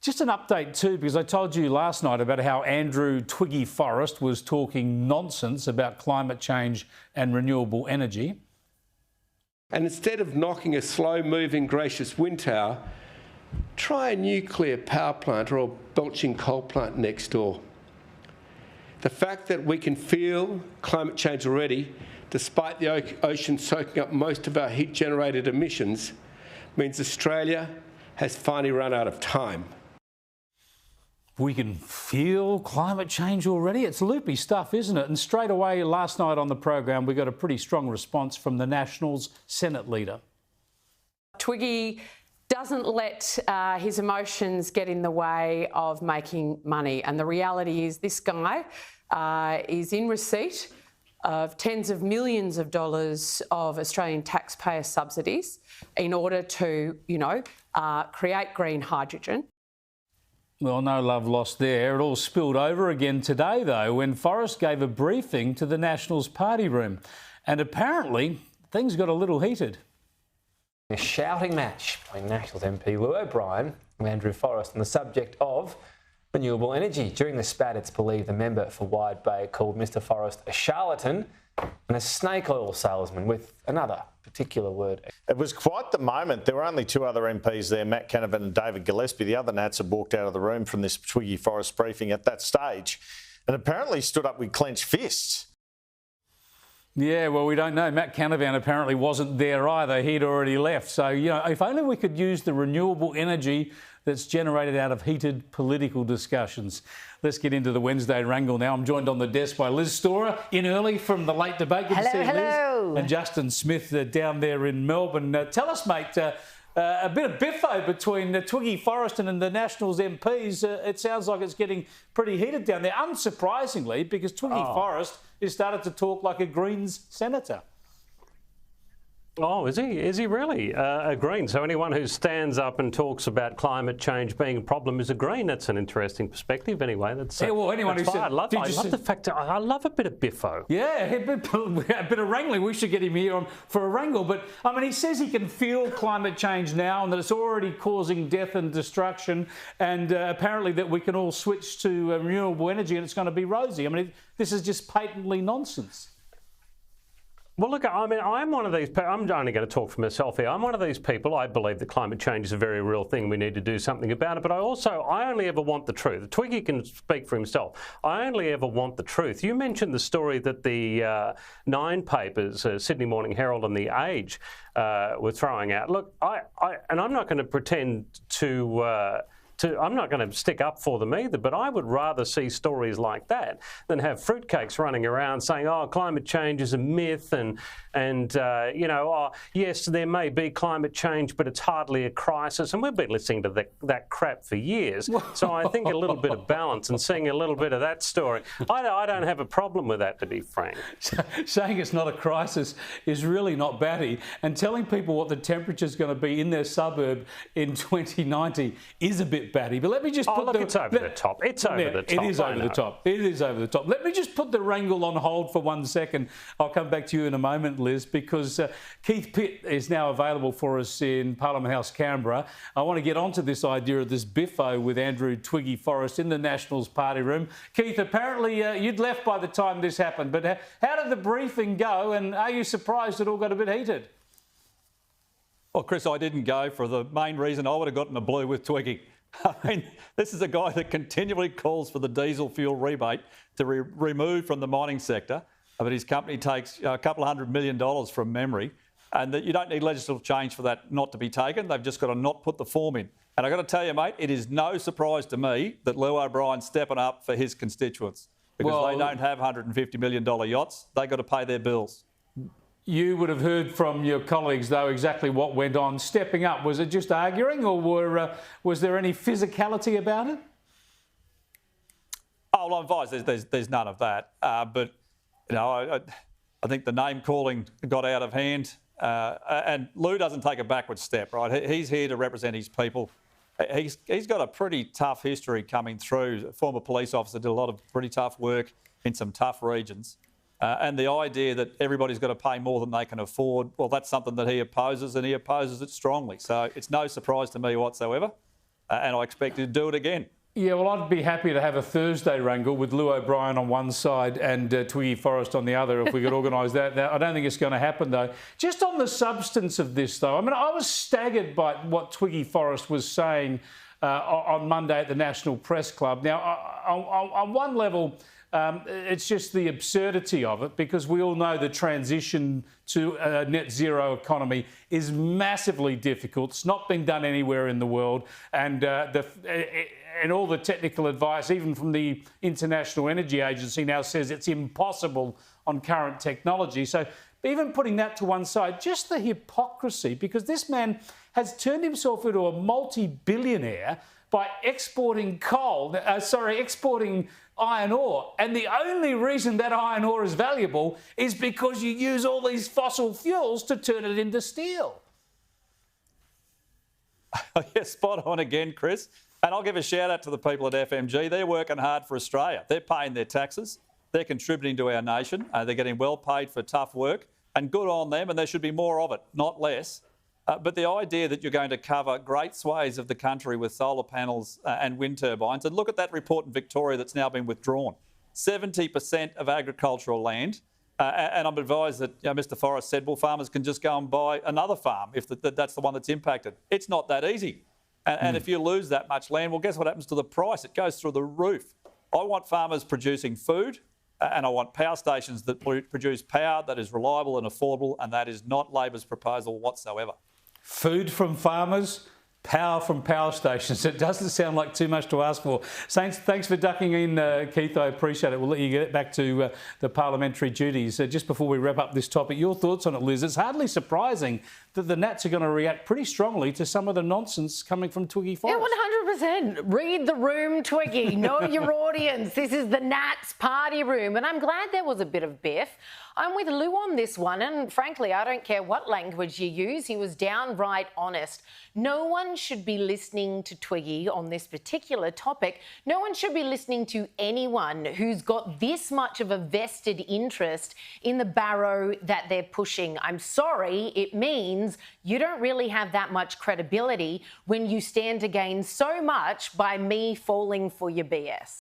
Just an update too, because I told you last night about how Andrew Twiggy Forrest was talking nonsense about climate change and renewable energy. And instead of knocking a slow-moving gracious wind tower, try a nuclear power plant or a belching coal plant next door. The fact that we can feel climate change already, despite the ocean soaking up most of our heat-generated emissions, means Australia has finally run out of time. We can feel climate change already? It's loopy stuff, isn't it? And straight away last night on the program, we got a pretty strong response from the Nationals Senate leader. Twiggy doesn't let his emotions get in the way of making money. And the reality is this guy is in receipt of tens of millions of dollars of Australian taxpayer subsidies in order to, create green hydrogen. Well, no love lost there. It all spilled over again today, though, when Forrest gave a briefing to the Nationals party room. And apparently, things got a little heated. A shouting match between Nationals MP Lou O'Brien and Andrew Forrest on the subject of renewable energy. During the spat, it's believed the member for Wide Bay called Mr Forrest a charlatan and a snake oil salesman, with another particular word. It was quite the moment. There were only two other MPs there, Matt Canavan and David Gillespie. The other Nats had walked out of the room from this Twiggy Forrest briefing at that stage and apparently stood up with clenched fists. Yeah, well, we don't know. Matt Canavan apparently wasn't there either. He'd already left. So, if only we could use the renewable energy that's generated out of heated political discussions. Let's get into the Wednesday wrangle now. I'm joined on the desk by Liz Storer, in early from the late debate. Good to see you, Liz. And Justin Smith down there in Melbourne. Tell us, mate, a bit of biffo between Twiggy Forrest and the Nationals MPs. It sounds like it's getting pretty heated down there, unsurprisingly, because Twiggy Forrest has started to talk like a Greens senator. Oh, is he? Is he really a Green? So anyone who stands up and talks about climate change being a problem is a Green. That's an interesting perspective. Anyway, that's anyone who said, I love the fact that I love a bit of biffo. Yeah, a bit of wrangling. We should get him here on for a wrangle. But I mean, he says he can feel climate change now and that it's already causing death and destruction, and apparently that we can all switch to renewable energy and it's going to be rosy. I mean, this is just patently nonsense. Well, look, I mean, I'm one of these people, I'm only going to talk for myself here. I'm one of these people, I believe that climate change is a very real thing. We need to do something about it. But I only ever want the truth. Twiggy can speak for himself. I only ever want the truth. You mentioned the story that the Nine papers, Sydney Morning Herald and The Age, were throwing out. Look, and I'm not going to pretend I'm not going to stick up for them either, but I would rather see stories like that than have fruitcakes running around saying, oh, climate change is a myth and yes, there may be climate change, but it's hardly a crisis. And we've been listening to that crap for years. So I think a little bit of balance and seeing a little bit of that story, I don't have a problem with that, to be frank. Saying it's not a crisis is really not batty, and telling people what the temperature's going to be in their suburb in 2090 is a bit batty. But let me just put it's over the top. It's over the top. It is over the top. It is over the top. Let me just put the wrangle on hold for 1 second. I'll come back to you in a moment, Liz, because Keith Pitt is now available for us in Parliament House, Canberra. I want to get onto this idea of this biffo with Andrew Twiggy Forrest in the Nationals party room. Keith, apparently you'd left by the time this happened, but how did the briefing go, and are you surprised it all got a bit heated? Well, Chris, I didn't go for the main reason I would have gotten a blue with Twiggy. I mean, this is a guy that continually calls for the diesel fuel rebate to be removed from the mining sector, but his company takes a couple of $100 million from memory, and that you don't need legislative change for that not to be taken. They've just got to not put the form in. And I've got to tell you, mate, it is no surprise to me that Lou O'Brien's stepping up for his constituents, because they don't have $150 million yachts. They've got to pay their bills. You would have heard from your colleagues, though, exactly what went on. Stepping up, was it just arguing, or was there any physicality about it? Oh, well, I'm advised there's none of that. But, I think the name-calling got out of hand. And Lou doesn't take a backward step, right? He's here to represent his people. He's got a pretty tough history coming through. A former police officer, did a lot of pretty tough work in some tough regions. And the idea that everybody's got to pay more than they can afford, well, that's something that he opposes, and he opposes it strongly. So it's no surprise to me whatsoever. and I expect him to do it again. Yeah, well, I'd be happy to have a Thursday wrangle with Lou O'Brien on one side and Twiggy Forrest on the other if we could organise that. Now, I don't think it's going to happen, though. Just on the substance of this, though, I mean, I was staggered by what Twiggy Forrest was saying on Monday at the National Press Club. Now, on one level, it's just the absurdity of it, because we all know the transition to a net zero economy is massively difficult. It's not been done anywhere in the world, and all the technical advice, even from the International Energy Agency, now says it's impossible on current technology. So even putting that to one side, just the hypocrisy, because this man has turned himself into a multi-billionaire by exporting exporting iron ore. And the only reason that iron ore is valuable is because you use all these fossil fuels to turn it into steel. Yeah, spot on again, Chris. And I'll give a shout out to the people at FMG. They're working hard for Australia. They're paying their taxes. They're contributing to our nation. They're getting well paid for tough work, and good on them, and there should be more of it, not less. But the idea that you're going to cover great swathes of the country with solar panels and wind turbines, and look at that report in Victoria that's now been withdrawn. 70% of agricultural land, and I'm advised that Mr Forrest said, well, farmers can just go and buy another farm if that's the one that's impacted. It's not that easy. And if you lose that much land, well, guess what happens to the price? It goes through the roof. I want farmers producing food, and I want power stations that produce power that is reliable and affordable, and that is not Labor's proposal whatsoever. Food from farmers, power from power stations. It doesn't sound like too much to ask for. Thanks for ducking in, Keith. I appreciate it. We'll let you get back to the parliamentary duties. Just before we wrap up this topic, your thoughts on it, Liz? It's hardly surprising that the Nats are going to react pretty strongly to some of the nonsense coming from Twiggy Forrest. Yeah, 100%. Read the room, Twiggy. Know your audience. This is the Nats party room. And I'm glad there was a bit of biff. I'm with Lou on this one, and frankly, I don't care what language you use. He was downright honest. No one should be listening to Twiggy on this particular topic. No one should be listening to anyone who's got this much of a vested interest in the barrow that they're pushing. I'm sorry, it means you don't really have that much credibility when you stand to gain so much by me falling for your BS.